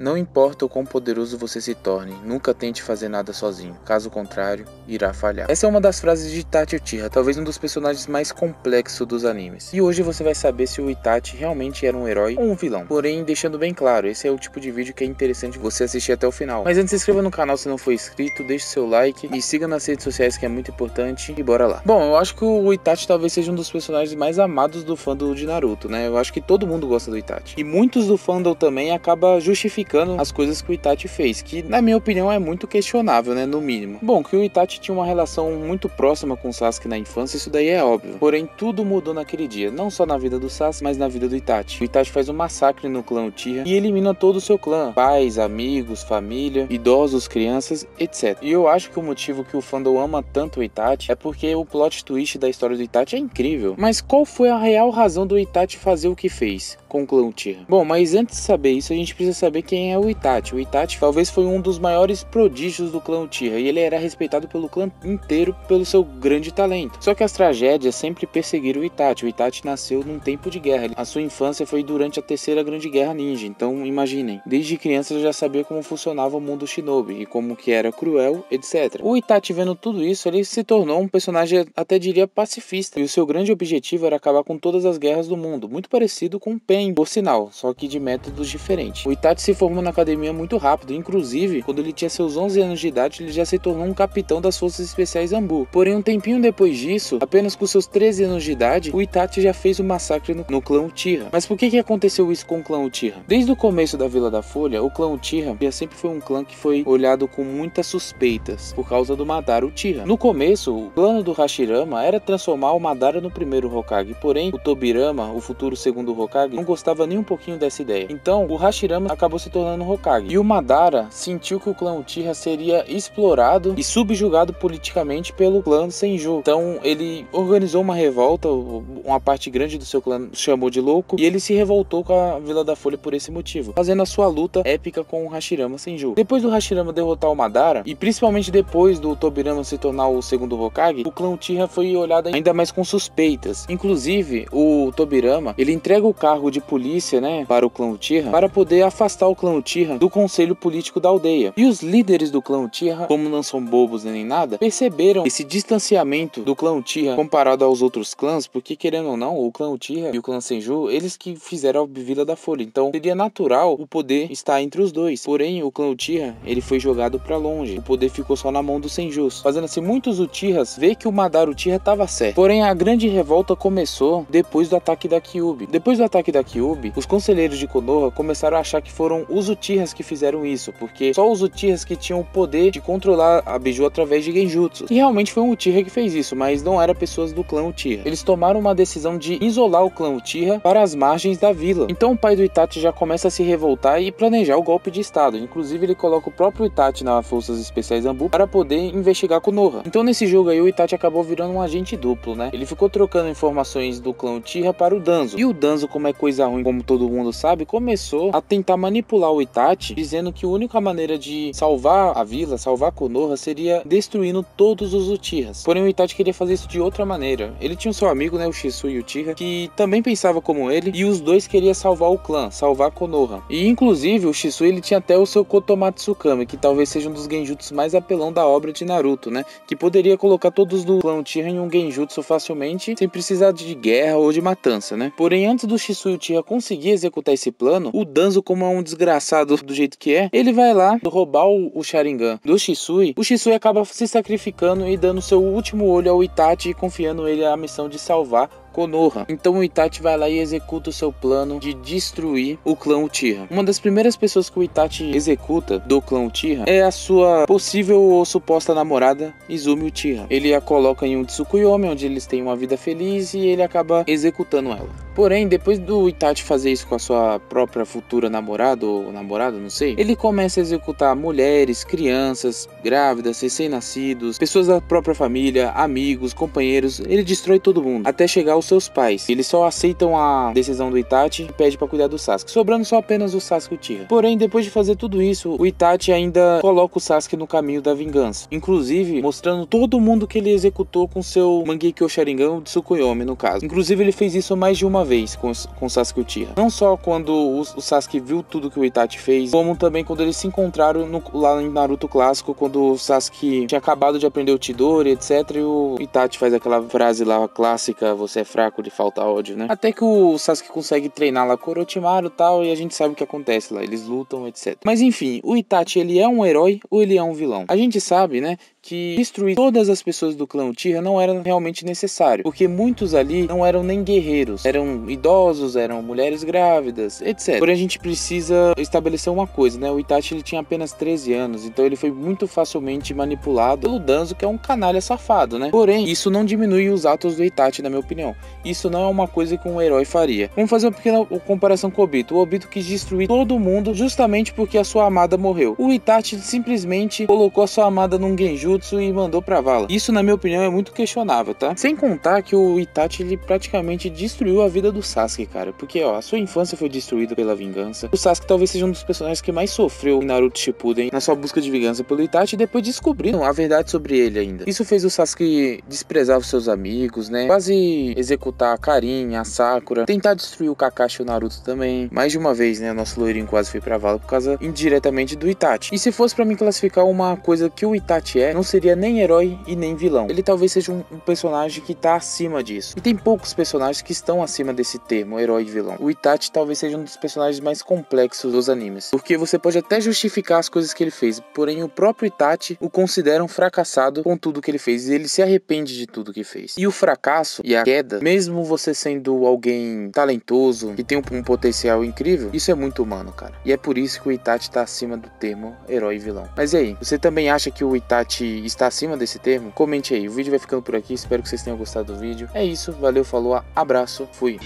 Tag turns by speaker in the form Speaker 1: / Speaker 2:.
Speaker 1: Não importa o quão poderoso você se torne, nunca tente fazer nada sozinho, caso contrário, irá falhar. Essa é uma das frases de Itachi Uchiha, talvez um dos personagens mais complexos dos animes. E hoje você vai saber se o Itachi realmente era um herói ou um vilão. Porém, deixando bem claro, esse é o tipo de vídeo que é interessante você assistir até o final. Mas antes, se inscreva no canal se não for inscrito, deixe seu like e siga nas redes sociais, que é muito importante, e bora lá. Bom, eu acho que o Itachi talvez seja um dos personagens mais amados do fandom de Naruto, né? Eu acho que todo mundo gosta do Itachi. E muitos do fandom também acabam justificando as coisas que o Itachi fez, que na minha opinião é muito questionável, né, no mínimo. Bom, que o Itachi tinha uma relação muito próxima com o Sasuke na infância, isso daí é óbvio. Porém, tudo mudou naquele dia, não só na vida do Sasuke, mas na vida do Itachi. O Itachi faz um massacre no clã Uchiha e elimina todo o seu clã, pais, amigos, família, idosos, crianças, etc. E eu acho que o motivo que o fandom ama tanto o Itachi é porque o plot twist da história do Itachi é incrível. Mas qual foi a real razão do Itachi fazer o que fez com o clã Uchiha? Bom, mas antes de saber isso, a gente precisa saber quem é o Itachi. O Itachi talvez foi um dos maiores prodígios do clã Uchiha e ele era respeitado pelo clã inteiro pelo seu grande talento. Só que as tragédias sempre perseguiram o Itachi. O Itachi nasceu num tempo de guerra. A sua infância foi durante a terceira grande guerra ninja. Então imaginem, desde criança ele já sabia como funcionava o mundo shinobi e como que era cruel, etc. O Itachi, vendo tudo isso, ele se tornou um personagem, até diria, pacifista. E o seu grande objetivo era acabar com todas as guerras do mundo. Muito parecido com Pain, por sinal, só que de métodos diferentes. O Itachi se formou na academia muito rápido, inclusive quando ele tinha seus 11 anos de idade ele já se tornou um capitão das forças especiais Zanbu. Porém, um tempinho depois disso, apenas com seus 13 anos de idade, o Itachi já fez um massacre no clã Uchiha. Mas por que aconteceu isso com o clã Uchiha? Desde o começo da Vila da Folha, o clã Uchiha sempre foi um clã que foi olhado com muitas suspeitas por causa do Madara Uchiha. No começo, o plano do Hashirama era transformar o Madara no primeiro Hokage, porém o Tobirama, o futuro segundo Hokage, não gostava nem um pouquinho dessa ideia. Então o Hashirama acabou se tornando Hokage. E o Madara sentiu que o clã Uchiha seria explorado e subjugado politicamente pelo clã Senju. Então ele organizou uma revolta, uma parte grande do seu clã chamou de louco, e ele se revoltou com a Vila da Folha por esse motivo, fazendo a sua luta épica com o Hashirama Senju. Depois do Hashirama derrotar o Madara, e principalmente depois do Tobirama se tornar o segundo Hokage, o clã Uchiha foi olhado ainda mais com suspeitas. Inclusive, o Tobirama, ele entrega o cargo de polícia, né, para o clã Uchiha, para poder afastar o clã Uchiha do conselho político da aldeia. E os líderes do clã Uchiha, como não são bobos nem nada, perceberam esse distanciamento do clã Uchiha comparado aos outros clãs, porque querendo ou não, o clã Uchiha e o clã Senju, eles que fizeram a Vila da Folha. Então seria natural o poder estar entre os dois. Porém, o clã Uchiha, ele foi jogado para longe. O poder ficou só na mão dos Senjus, fazendo assim muitos Uchihas ver que o Madara Uchiha estava certo. Porém, a grande revolta começou depois do ataque da Kyuubi. Depois do ataque da Kyuubi, os conselheiros de Konoha começaram a achar que foram os Uchihas que fizeram isso, porque só os Uchihas que tinham o poder de controlar a Biju através de Genjutsu. E realmente foi um Uchiha que fez isso, mas não eram pessoas do clã Uchiha. Eles tomaram uma decisão de isolar o clã Uchiha para as margens da vila. Então o pai do Itachi já começa a se revoltar e planejar o golpe de estado. Inclusive ele coloca o próprio Itachi nas forças especiais Zanbu para poder investigar Konoha. Então nesse jogo aí o Itachi acabou virando um agente duplo, né? Ele ficou trocando informações do clã Uchiha para o Danzo. E o Danzo, como é coisa ruim, como todo mundo sabe, começou a tentar manipular o Itachi, dizendo que a única maneira de salvar a vila, salvar Konoha, seria destruindo todos os Uchihas. Porém o Itachi queria fazer isso de outra maneira. Ele tinha um seu amigo, né, o Shisui Uchiha, que também pensava como ele, e os dois queriam salvar o clã, salvar Konoha. E inclusive o Shisui, ele tinha até o seu Kotomatsukami, que talvez seja um dos genjutsus mais apelão da obra de Naruto, né, que poderia colocar todos do clã Uchiha em um genjutsu facilmente, sem precisar de guerra ou de matança, né. Porém, antes do Shisui Uchiha conseguir executar esse plano, o Danzo, como é um desgraçado do jeito que é, ele vai lá roubar o Sharingan do Shisui. O Shisui acaba se sacrificando e dando seu último olho ao Itachi, confiando ele a missão de salvar Konoha. Então o Itachi vai lá e executa o seu plano de destruir o clã Uchiha. Uma das primeiras pessoas que o Itachi executa do clã Uchiha é a sua possível ou suposta namorada, Izumi Uchiha. Ele a coloca em um Tsukuyomi, onde eles têm uma vida feliz, e ele acaba executando ela. Porém, depois do Itachi fazer isso com a sua própria futura namorada ou namorada, não sei, ele começa a executar mulheres, crianças, grávidas, recém-nascidos, pessoas da própria família, amigos, companheiros. Ele destrói todo mundo, até chegar aos seus pais. Eles só aceitam a decisão do Itachi e pede para cuidar do Sasuke, sobrando só apenas o Sasuke Uchiha. Porém, depois de fazer tudo isso, o Itachi ainda coloca o Sasuke no caminho da vingança, inclusive mostrando todo mundo que ele executou com seu Mangekyo Sharingan, o Tsukuyomi no caso. Inclusive ele fez isso mais de uma vez com o Sasuke e Uchiha. Não só quando o Sasuke viu tudo que o Itachi fez, como também quando eles se encontraram lá em Naruto clássico, quando o Sasuke tinha acabado de aprender o Chidori, etc. E o Itachi faz aquela frase lá clássica: você é fraco, lhe falta ódio, né? Até que o Sasuke consegue treinar lá com o Orochimaru e tal, e a gente sabe o que acontece lá, eles lutam, etc. Mas enfim, o Itachi, ele é um herói ou ele é um vilão? A gente sabe, né, que destruir todas as pessoas do clã Uchiha não era realmente necessário, porque muitos ali não eram nem guerreiros, eram idosos, eram mulheres grávidas, etc. Porém a gente precisa estabelecer uma coisa, né, o Itachi ele tinha apenas 13 anos, então ele foi muito facilmente manipulado pelo Danzo, que é um canalha safado, né. Porém, isso não diminui os atos do Itachi, na minha opinião. Isso não é uma coisa que um herói faria. Vamos fazer uma pequena comparação com o Obito. O Obito quis destruir todo mundo justamente porque a sua amada morreu. O Itachi simplesmente colocou a sua amada num genjutsu e mandou pra vala. Isso, na minha opinião, é muito questionável, tá? Sem contar que o Itachi, ele praticamente destruiu a vida do Sasuke, cara. Porque, ó, a sua infância foi destruída pela vingança. O Sasuke talvez seja um dos personagens que mais sofreu em Naruto Shippuden na sua busca de vingança pelo Itachi, e depois descobriram a verdade sobre ele ainda. Isso fez o Sasuke desprezar os seus amigos, né? Quase executar a Karin, a Sakura, tentar destruir o Kakashi e o Naruto também. Mais de uma vez, né? Nosso loirinho quase foi pra vala por causa indiretamente do Itachi. E se fosse pra mim classificar uma coisa que o Itachi não seria nem herói e nem vilão. Ele talvez seja um personagem que tá acima disso. E tem poucos personagens que estão acima desse termo, herói e vilão. O Itachi talvez seja um dos personagens mais complexos dos animes. Porque você pode até justificar as coisas que ele fez, porém o próprio Itachi o considera um fracassado com tudo que ele fez. E ele se arrepende de tudo que fez. E o fracasso e a queda, mesmo você sendo alguém talentoso, que tem um potencial incrível, isso é muito humano, cara. E é por isso que o Itachi tá acima do termo herói e vilão. Mas e aí? Você também acha que o Itachi está acima desse termo? Comente aí. O vídeo vai ficando por aqui. Espero que vocês tenham gostado do vídeo. É isso. Valeu, falou, abraço, fui.